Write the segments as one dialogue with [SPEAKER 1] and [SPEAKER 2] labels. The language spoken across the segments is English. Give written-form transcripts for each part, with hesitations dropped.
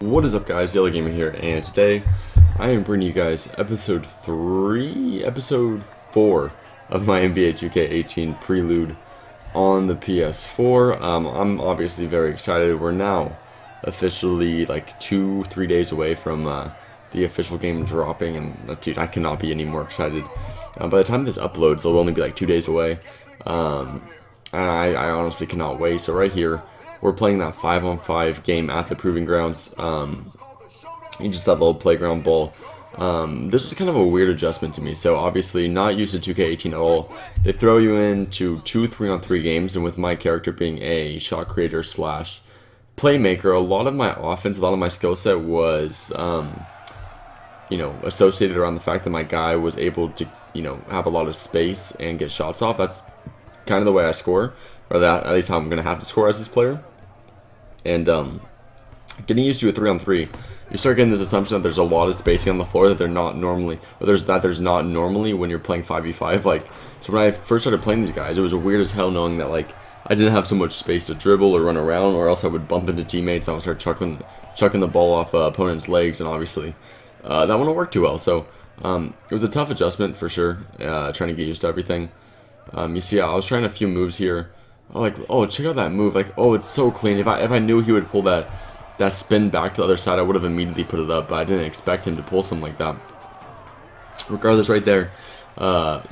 [SPEAKER 1] What is up, guys? Yellow Gamer here, and today I am bringing you guys episode 4 of my NBA 2K18 Prelude on the PS4. I'm obviously very excited. We're now officially like 2-3 days away from the official game dropping, and dude, I cannot be any more excited. By the time this uploads, it'll only be like 2 days away, and I honestly cannot wait. So right here, we're playing that 5-on-5 game at the Proving Grounds. Just that little playground ball. This was kind of a weird adjustment to me. So obviously not used to 2K18 at all. They throw you into 2 3-on-3 games, and with my character being a shot creator slash playmaker, a lot of my offense, a lot of my skill set was, associated around the fact that my guy was able to, have a lot of space and get shots off. That's kind of the way I score, or that at least how I'm going to have to score as this player. And getting used to a 3-on-3, you start getting this assumption that there's a lot of spacing on the floor that there's not normally when you're playing 5v5. Like, so when I first started playing these guys, it was weird as hell knowing that like I didn't have so much space to dribble or run around, or else I would bump into teammates and I would start chucking the ball off opponents' legs, and obviously that wouldn't work too well. So it was a tough adjustment for sure, trying to get used to everything. You see, I was trying a few moves here. Oh, check out that move. Like, oh, it's so clean. If I knew he would pull that spin back to the other side, I would have immediately put it up, but I didn't expect him to pull something like that. Regardless, right there,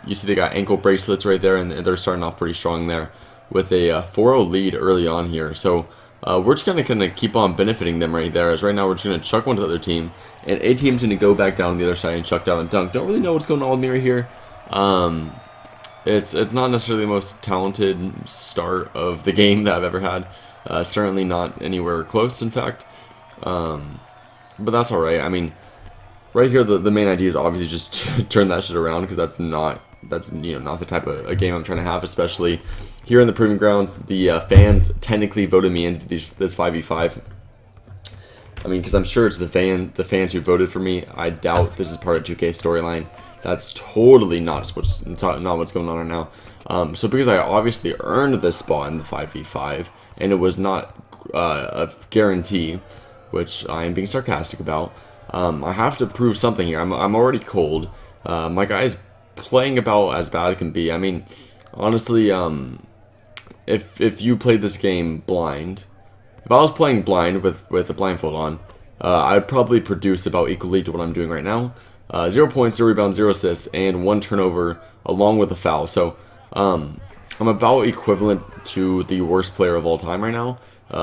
[SPEAKER 1] you see they got ankle bracelets right there, and they're starting off pretty strong there with a 4-0 lead early on here. So we're just gonna keep on benefiting them right there, as right now we're just gonna chuck one to the other team, and a team's gonna go back down on the other side and chuck down and dunk. Don't really know what's going on with me right here. It's not necessarily the most talented start of the game that I've ever had. Certainly not anywhere close, in fact. But that's alright. I mean, right here, the main idea is obviously just to turn that shit around, because that's not the type of a game I'm trying to have, especially here in the Proving Grounds. The fans technically voted me into this 5v5. I mean, because I'm sure it's the fans who voted for me. I doubt this is part of 2K's storyline. That's totally not what's going on right now. So because I obviously earned this spot in the 5v5, and it was not a guarantee, which I am being sarcastic about, I have to prove something here. I'm already cold. My guy's playing about as bad as it can be. I mean, honestly, if you played this game blind, if I was playing blind with a blindfold on, I'd probably produce about equally to what I'm doing right now. 0 points, 0 rebounds, 0 assists, and 1 turnover along with a foul. So I'm about equivalent to the worst player of all time right now,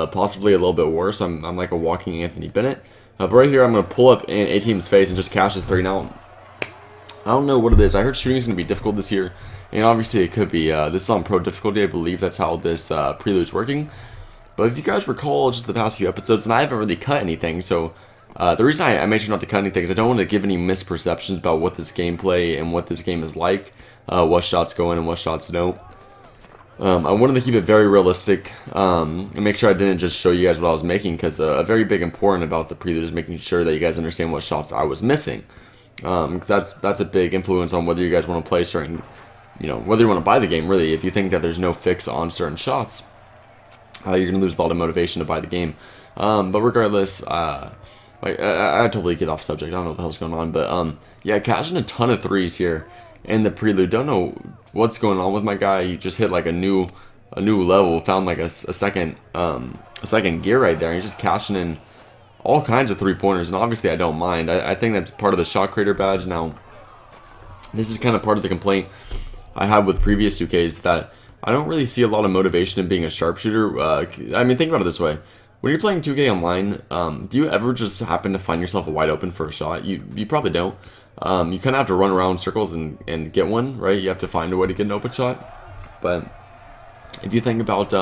[SPEAKER 1] possibly a little bit worse. I'm like a walking Anthony Bennett. But right here, I'm going to pull up in a team's face and just cash his 3. Now, I don't know what it is. I heard shooting is going to be difficult this year, and obviously it could be. This is on pro difficulty. I believe that's how this prelude's working. But if you guys recall just the past few episodes, and I haven't really cut anything, so the reason I made sure not to cut anything is I don't want to give any misperceptions about what this gameplay and what this game is like, what shots go in and what shots don't. I wanted to keep it very realistic, and make sure I didn't just show you guys what I was making, because a very big important about the prelude is making sure that you guys understand what shots I was missing. Because that's a big influence on whether you guys want to play certain, whether you want to buy the game, really. If you think that there's no fix on certain shots, you're going to lose a lot of motivation to buy the game. But regardless, I totally get off subject. I don't know what the hell's going on, but yeah, cashing a ton of threes here in the prelude. Don't know what's going on with my guy. He just hit like a new level, found like a second gear right there. He's just cashing in all kinds of 3-pointers, and obviously I don't mind. I think that's part of the shot creator badge. Now, this is kind of part of the complaint I had with previous 2Ks, that I don't really see a lot of motivation in being a sharpshooter. I mean, think about it this way. When you're playing 2K online, do you ever just happen to find yourself wide open for a shot? You probably don't. You kind of have to run around in circles and get one, right? You have to find a way to get an open shot. But if you think about,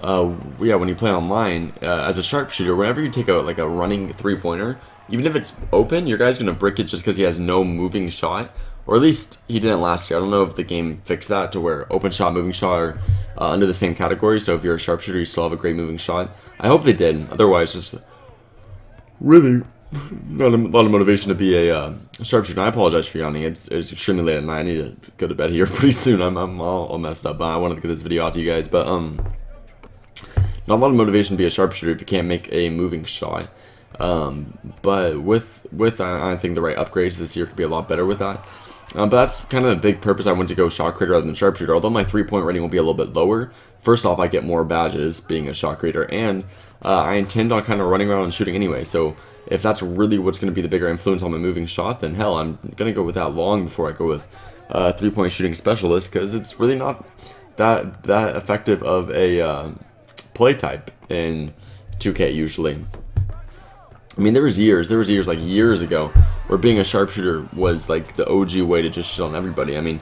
[SPEAKER 1] when you play online, as a sharpshooter, whenever you take a running 3-pointer, even if it's open, your guy's going to brick it just because he has no moving shot. Or at least he didn't last year. I don't know if the game fixed that to where open shot, moving shot are under the same category. So if you're a sharpshooter, you still have a great moving shot. I hope they did. Otherwise, just really not a lot of motivation to be a sharpshooter. I apologize for yawning. It's extremely late at night. I need to go to bed here pretty soon. I'm all messed up. But I wanted to get this video out to you guys. But not a lot of motivation to be a sharpshooter if you can't make a moving shot. But with I think the right upgrades this year could be a lot better with that. But that's kind of a big purpose I went to go shot creator rather than sharpshooter. Although my 3-point rating will be a little bit lower. First off, I get more badges being a shot creator, and I intend on kind of running around and shooting anyway. So if that's really what's going to be the bigger influence on my moving shot, then hell, I'm going to go with that long before I go with 3-point shooting specialist, because it's really not that effective of a play type in 2K usually. I mean, there was years like years ago where being a sharpshooter was like the OG way to just shit on everybody. I mean,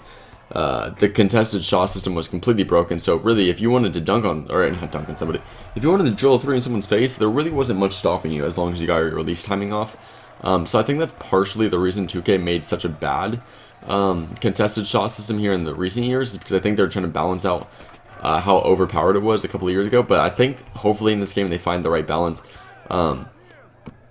[SPEAKER 1] the contested shot system was completely broken, so really if you wanted to dunk on, or not dunk on somebody, if you wanted to drill a 3 in someone's face, there really wasn't much stopping you as long as you got your release timing off. So I think that's partially the reason 2K made such a bad contested shot system here in the recent years, is because I think they're trying to balance out how overpowered it was a couple of years ago. But I think hopefully in this game they find the right balance.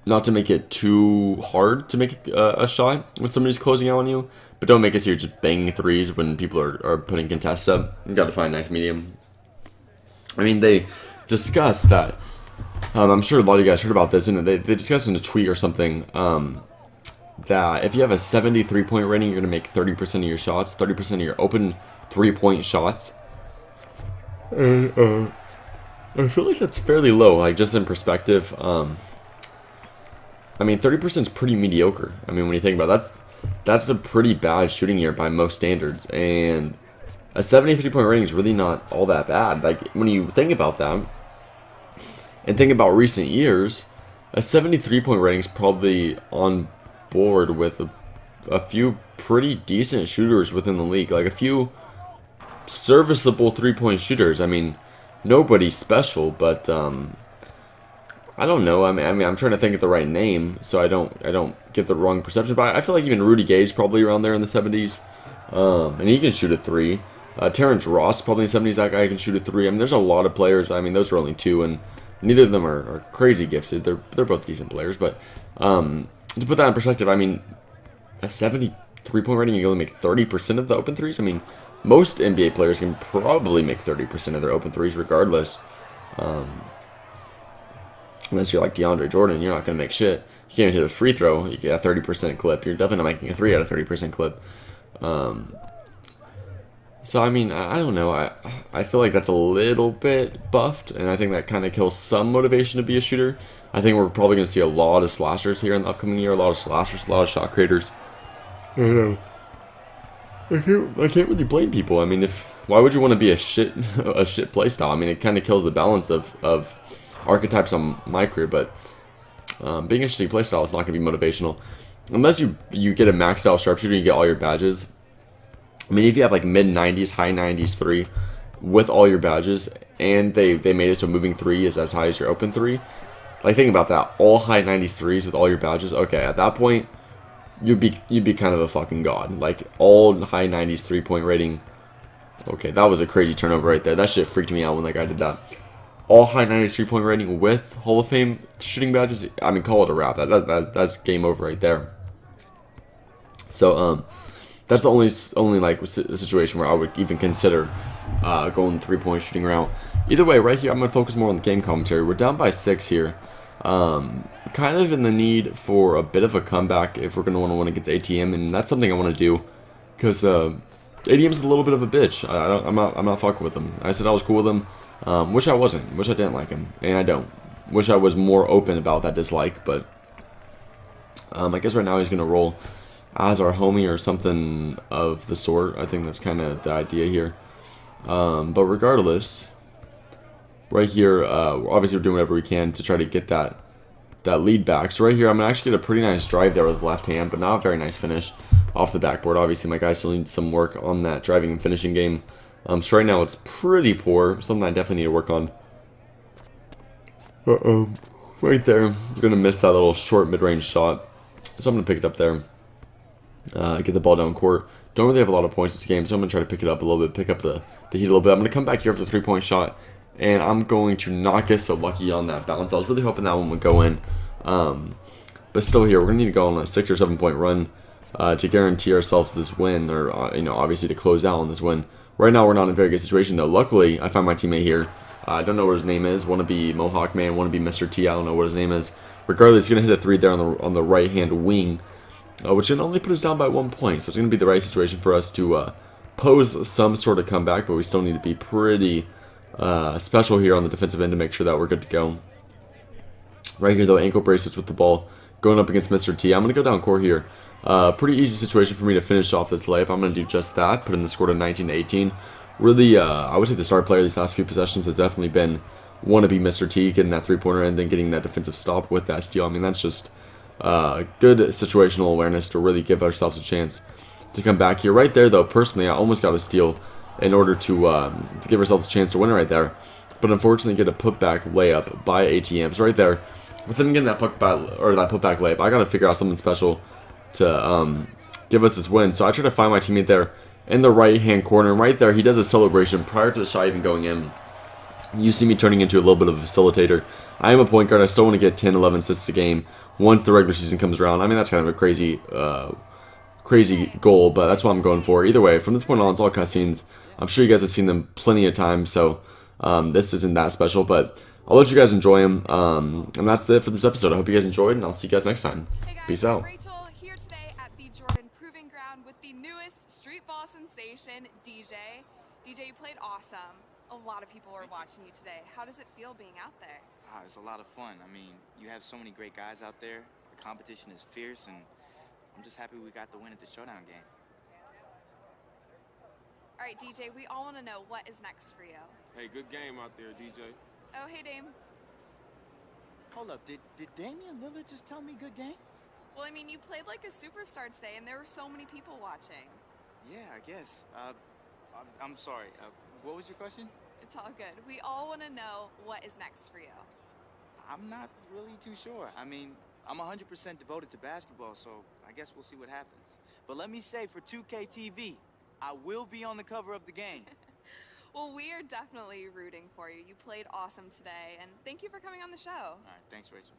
[SPEAKER 1] Not to make it too hard to make a shot when somebody's closing out on you, but don't make it so you're just banging threes when people are putting contests up. You gotta find a nice medium. I mean, they discussed that, I'm sure a lot of you guys heard about this, and they discussed in a tweet or something, that if you have a 73-point rating, you're gonna make 30% of your shots, 30% of your open 3-point shots. And I feel like that's fairly low, like just in perspective. I mean, 30% is pretty mediocre. I mean, when you think about it, that's a pretty bad shooting year by most standards, and a 73-point rating is really not all that bad. Like, when you think about that, and think about recent years, a 73-point rating is probably on board with a few pretty decent shooters within the league, like a few serviceable 3-point shooters. I mean, nobody's special, but I don't know. I mean, I'm trying to think of the right name so I don't get the wrong perception. But I feel like even Rudy Gay's probably around there in the 70s, and he can shoot a 3. Terrence Ross probably in the 70s. That guy can shoot a 3. I mean, there's a lot of players. I mean, those are only 2, and neither of them are crazy gifted. They're both decent players. But to put that in perspective, I mean, a 73-point rating, you only make 30% of the open threes. I mean, most NBA players can probably make 30% of their open threes regardless. Unless you're like DeAndre Jordan, you're not going to make shit. You can't even hit a free throw. You get a 30% clip. You're definitely not making a 3 out of 30% clip. So, I mean, I don't know. I feel like that's a little bit buffed, and I think that kind of kills some motivation to be a shooter. I think we're probably going to see a lot of slashers here in the upcoming year. A lot of slashers, a lot of shot creators. I can't really blame people. I mean, why would you want to be a shit playstyle? I mean, it kind of kills the balance of archetypes on my career, but being a shitty playstyle is not going to be motivational. Unless you get a maxed out sharpshooter, you get all your badges. I mean, if you have like mid-90s, high 90s 3 with all your badges, and they made it so moving 3 is as high as your open 3, like think about that, all high 90s 3s with all your badges, okay, at that point, you'd be kind of a fucking god. Like, all high 90s 3-point rating, okay, that was a crazy turnover right there. That shit freaked me out when that guy did that. All high 90s 3-point rating with Hall of Fame shooting badges, I mean, call it a wrap. That's game over right there. So, that's the only like situation where I would even consider going the 3-point shooting route. Either way, right here, I'm going to focus more on the game commentary. We're down by 6 here. Kind of in the need for a bit of a comeback if we're going to want to win against ATM, and that's something I want to do, because ATM's a little bit of a bitch. I'm not fucking with him. I said I was cool with him. Wish I wasn't. Wish I didn't like him, and I don't. Wish I was more open about that dislike, but I guess right now he's going to roll as our homie or something of the sort. I think that's kind of the idea here. But regardless, right here, obviously we're doing whatever we can to try to get that lead back. So right here, I'm going to actually get a pretty nice drive there with the left hand, but not a very nice finish off the backboard. Obviously, my guy still needs some work on that driving and finishing game. So right now, it's pretty poor. Something I definitely need to work on. Right there, you're going to miss that little short mid-range shot. So I'm going to pick it up there. Get the ball down court. Don't really have a lot of points this game, so I'm going to try to pick it up a little bit, pick up the heat a little bit. I'm going to come back here for the 3-point shot, and I'm going to not get so lucky on that bounce. I was really hoping that one would go in. But still here, we're going to need to go on a 6 or 7-point run to guarantee ourselves this win, or obviously to close out on this win. Right now, we're not in a very good situation, though. Luckily, I found my teammate here. I don't know what his name is. Want to be Mohawk Man. Want to be Mr. T. I don't know what his name is. Regardless, he's gonna hit a 3 there on the right hand wing, which can only put us down by 1 point. So it's gonna be the right situation for us to pose some sort of comeback, but we still need to be pretty special here on the defensive end to make sure that we're good to go. Right here, though, ankle bracelets with the ball going up against Mr. T. I'm going to go down court here. Pretty easy situation for me to finish off this layup. I'm going to do just that, put in the score to 19-18. Really, I would say the star player these last few possessions has definitely been wannabe Mr. T, getting that three-pointer and then getting that defensive stop with that steal. I mean, that's just good situational awareness to really give ourselves a chance to come back here. Right there, though, personally, I almost got a steal in order to give ourselves a chance to win right there. But unfortunately, get a putback layup by ATMs right there. With him getting that putback layup, I got to figure out something special to give us this win. So I try to find my teammate there in the right-hand corner. And right there, he does a celebration prior to the shot even going in. You see me turning into a little bit of a facilitator. I am a point guard. I still want to get 10, 11 assists a game once the regular season comes around. I mean, that's kind of a crazy goal, but that's what I'm going for. Either way, from this point on, it's all cutscenes. I'm sure you guys have seen them plenty of times, so this isn't that special, but I'll let you guys enjoy them. And that's it for this episode. I hope you guys enjoyed, and I'll see you guys next time.
[SPEAKER 2] Hey guys,
[SPEAKER 1] Peace out.
[SPEAKER 2] Rachel here today at the Jordan Proving Ground with the newest street ball sensation, DJ. DJ, you played awesome. A lot of people were watching you today. How does it feel being out there?
[SPEAKER 3] It's a lot of fun. I mean, you have so many great guys out there. The competition is fierce, and I'm just happy we got the win at the showdown game.
[SPEAKER 2] All right, DJ, we all want to know what is next for you.
[SPEAKER 4] Hey, good game out there, DJ.
[SPEAKER 2] Oh, hey, Dame.
[SPEAKER 5] Hold up, did Damian Lillard just tell me good game?
[SPEAKER 2] Well, I mean, you played like a superstar today, and there were so many people watching.
[SPEAKER 3] Yeah, I guess. I'm sorry. What was your question?
[SPEAKER 2] It's all good. We all want to know what is next for you.
[SPEAKER 3] I'm not really too sure. I mean, I'm 100% devoted to basketball, so I guess we'll see what happens. But let me say, for 2K TV, I will be on the cover of the game.
[SPEAKER 2] Well, we are definitely rooting for you. You played awesome today, and thank you for coming on the show.
[SPEAKER 3] All right, thanks, Rachel.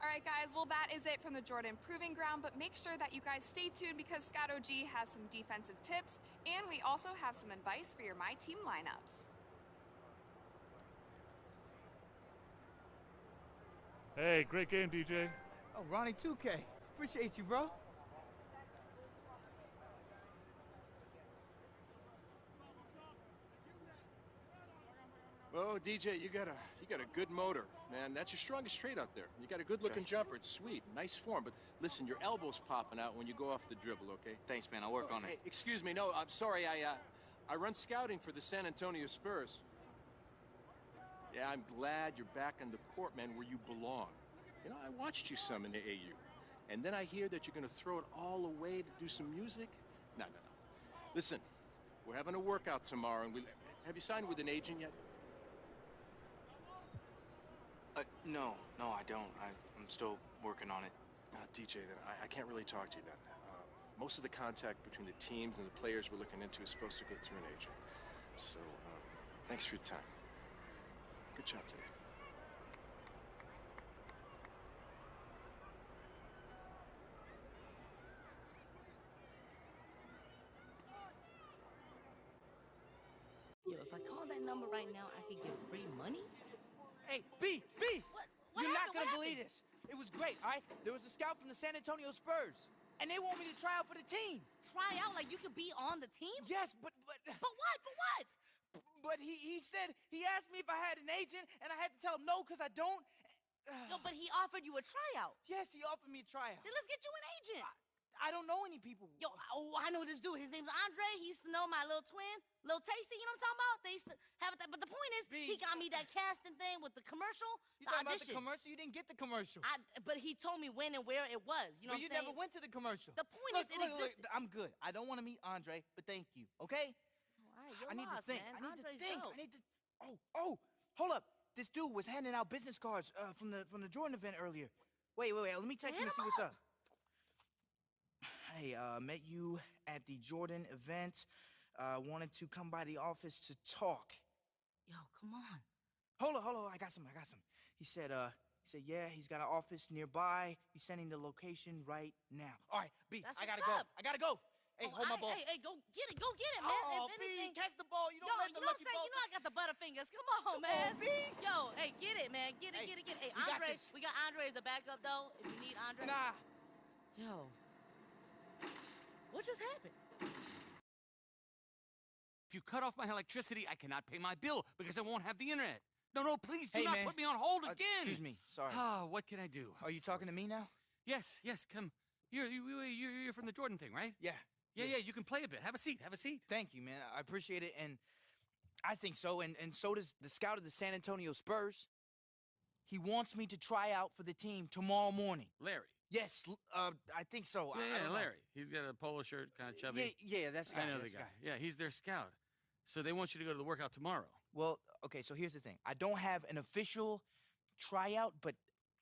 [SPEAKER 2] All right, guys, well, that is it from the Jordan Proving Ground, but make sure that you guys stay tuned because Scott OG has some defensive tips, and we also have some advice for your My Team lineups.
[SPEAKER 6] Hey, great game, DJ.
[SPEAKER 5] Oh, Ronnie 2K. Appreciate you, bro.
[SPEAKER 4] Oh, DJ, you got a good motor, man. That's your strongest trait out there. You got a good-looking jumper. It's sweet, nice form. But listen, your elbow's popping out when you go off the dribble. Okay?
[SPEAKER 3] Thanks, man. I'll work on
[SPEAKER 4] Hey,
[SPEAKER 3] it.
[SPEAKER 4] excuse me. No, I'm sorry. I run scouting for the San Antonio Spurs. Yeah, I'm glad you're back on the court, man, where you belong. You know, I watched you some in the AU, and then I hear that you're gonna throw it all away to do some music. No. Listen, we're having a workout tomorrow, and have you signed with an agent yet?
[SPEAKER 3] No, I don't. I'm still working on it.
[SPEAKER 4] DJ, then I can't really talk to you then. Most of the contact between the teams and the players we're looking into is supposed to go through an agent. So, thanks for your time. Good job today.
[SPEAKER 7] Yo, if I call that number right now, I could get free money?
[SPEAKER 5] Hey, B!
[SPEAKER 7] What
[SPEAKER 5] You're not
[SPEAKER 7] happened?
[SPEAKER 5] gonna believe this. It was great, all right? There was a scout from the San Antonio Spurs, and they want me to try out for the team.
[SPEAKER 7] Try out like you could be on the team?
[SPEAKER 5] Yes, but
[SPEAKER 7] But what?
[SPEAKER 5] But he said, he asked me if I had an agent, and I had to tell him no, because I don't.
[SPEAKER 7] No, but he offered you a tryout.
[SPEAKER 5] Yes, he offered me a tryout.
[SPEAKER 7] Then let's get you an agent.
[SPEAKER 5] I don't know any people.
[SPEAKER 7] Yo, I know this dude. His name's Andre. He used to know my little twin, Lil Tasty. You know what I'm talking about? They used to have that. But the point is,
[SPEAKER 5] B.
[SPEAKER 7] he got me that casting thing with the commercial,
[SPEAKER 5] You
[SPEAKER 7] the
[SPEAKER 5] talking about the
[SPEAKER 7] audition.
[SPEAKER 5] commercial? You didn't get the commercial.
[SPEAKER 7] But he told me when and where it was. You know
[SPEAKER 5] But you
[SPEAKER 7] what I'm saying?
[SPEAKER 5] never went to the commercial.
[SPEAKER 7] The point
[SPEAKER 5] Look,
[SPEAKER 7] is, it existed.
[SPEAKER 5] I'm good. I don't want to meet Andre, but thank you, okay?
[SPEAKER 7] All right, you're
[SPEAKER 5] I need
[SPEAKER 7] lost,
[SPEAKER 5] to think.
[SPEAKER 7] man.
[SPEAKER 5] I need
[SPEAKER 7] Andre's
[SPEAKER 5] to think.
[SPEAKER 7] dope.
[SPEAKER 5] I need to. Oh, hold up. This dude was handing out business cards from the Jordan event earlier. Wait. Let me text him and
[SPEAKER 7] Hit
[SPEAKER 5] see
[SPEAKER 7] him
[SPEAKER 5] what's
[SPEAKER 7] up.
[SPEAKER 5] up. Hey, met you at the Jordan event. Wanted to come by the office to talk.
[SPEAKER 7] Yo, come on.
[SPEAKER 5] Hold on. I got some. He said, yeah, he's got an office nearby. He's sending the location right now. All right, B,
[SPEAKER 7] That's
[SPEAKER 5] I gotta
[SPEAKER 7] what's
[SPEAKER 5] go.
[SPEAKER 7] up.
[SPEAKER 5] I gotta go. Hey, hold my ball.
[SPEAKER 7] Hey, go get it, man.
[SPEAKER 5] Oh,
[SPEAKER 7] If
[SPEAKER 5] B,
[SPEAKER 7] anything,
[SPEAKER 5] catch the ball. You don't
[SPEAKER 7] yo,
[SPEAKER 5] let
[SPEAKER 7] you
[SPEAKER 5] the
[SPEAKER 7] know what I'm
[SPEAKER 5] lucky
[SPEAKER 7] saying?
[SPEAKER 5] ball.
[SPEAKER 7] You know I got the butterfingers. Come on,
[SPEAKER 5] Come
[SPEAKER 7] man.
[SPEAKER 5] on, B.
[SPEAKER 7] Yo, hey, get it, man. Get it,
[SPEAKER 5] Hey,
[SPEAKER 7] get it, get it. Hey,
[SPEAKER 5] we got
[SPEAKER 7] Andre,
[SPEAKER 5] this.
[SPEAKER 7] we got Andre as a backup though. If you need Andre.
[SPEAKER 5] Nah.
[SPEAKER 7] Yo. What just happened?
[SPEAKER 8] If you cut off my electricity, I cannot pay my bill because I won't have the internet. No, please do
[SPEAKER 5] Hey,
[SPEAKER 8] not
[SPEAKER 5] man.
[SPEAKER 8] put me on hold again.
[SPEAKER 5] Excuse me. Sorry.
[SPEAKER 8] Ah, what can I do?
[SPEAKER 5] Are you talking to me now?
[SPEAKER 8] Yes, come. You're from the Jordan thing, right?
[SPEAKER 5] Yeah.
[SPEAKER 8] Yeah, you can play a bit. Have a seat.
[SPEAKER 5] Thank you, man. I appreciate it, and I think so, and so does the scout of the San Antonio Spurs. He wants me to try out for the team tomorrow morning.
[SPEAKER 8] Larry.
[SPEAKER 5] Yes, I think so. I
[SPEAKER 8] Yeah,
[SPEAKER 5] don't know.
[SPEAKER 8] Larry. He's got a polo shirt, kind of chubby.
[SPEAKER 5] Yeah, that's the guy.
[SPEAKER 8] I know the
[SPEAKER 5] that's
[SPEAKER 8] guy. Yeah, he's their scout. So they want you to go to the workout tomorrow.
[SPEAKER 5] Well, okay, so here's the thing. I don't have an official tryout, but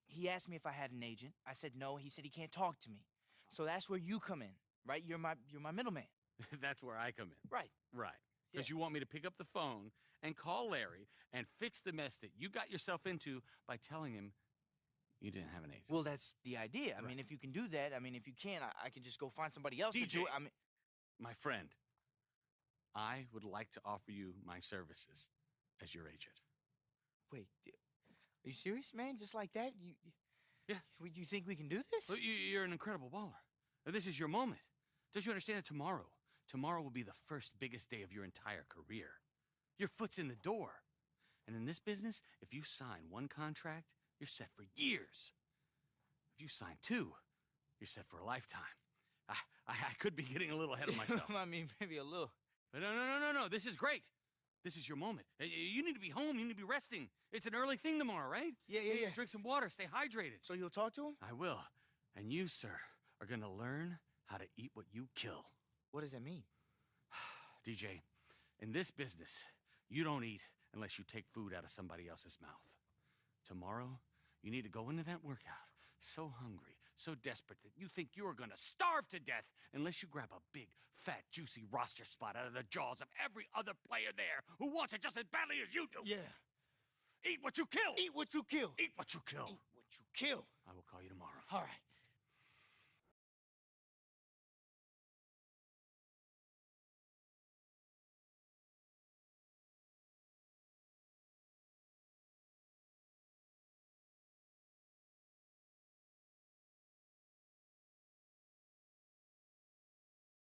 [SPEAKER 5] he asked me if I had an agent. I said no. He said he can't talk to me. So that's where you come in, right? You're my middleman.
[SPEAKER 8] That's where I come in.
[SPEAKER 5] Right.
[SPEAKER 8] Right. Because
[SPEAKER 5] Yeah.
[SPEAKER 8] you want me to pick up the phone and call Larry and fix the mess that you got yourself into by telling him you didn't have an agent.
[SPEAKER 5] Well, that's the idea. I
[SPEAKER 8] Right.
[SPEAKER 5] mean, if you can do that, I mean, if you can't, I can just go find somebody else to do
[SPEAKER 8] DJ.
[SPEAKER 5] it. I mean,
[SPEAKER 8] My friend, I would like to offer you my services as your agent.
[SPEAKER 5] wait, are you serious, man? Just like that?
[SPEAKER 8] Yeah.
[SPEAKER 5] You think we can do this?
[SPEAKER 8] Well, you're an incredible baller. This is your moment. Don't you understand that tomorrow will be the first biggest day of your entire career. Your foot's in the door. And in this business, if you sign one contract, you're set for years. If you sign two, you're set for a lifetime. I could be getting a little ahead of myself.
[SPEAKER 5] I mean, maybe a little.
[SPEAKER 8] But no. This is great. This is your moment. You need to be home. You need to be resting. It's an early thing tomorrow, right?
[SPEAKER 5] Yeah.
[SPEAKER 8] Drink some water. Stay hydrated.
[SPEAKER 5] So you'll talk to him?
[SPEAKER 8] I will. And you, sir, are going to learn how to eat what you kill.
[SPEAKER 5] What does that mean?
[SPEAKER 8] DJ, in this business, you don't eat unless you take food out of somebody else's mouth. Tomorrow, you need to go into that workout so hungry, so desperate that you think you're gonna starve to death unless you grab a big, fat, juicy roster spot out of the jaws of every other player there who wants it just as badly as you do.
[SPEAKER 5] Yeah.
[SPEAKER 8] Eat what you kill.
[SPEAKER 5] Eat what you kill.
[SPEAKER 8] Eat what you kill.
[SPEAKER 5] Eat what you kill.
[SPEAKER 8] I will call you tomorrow.
[SPEAKER 5] All right.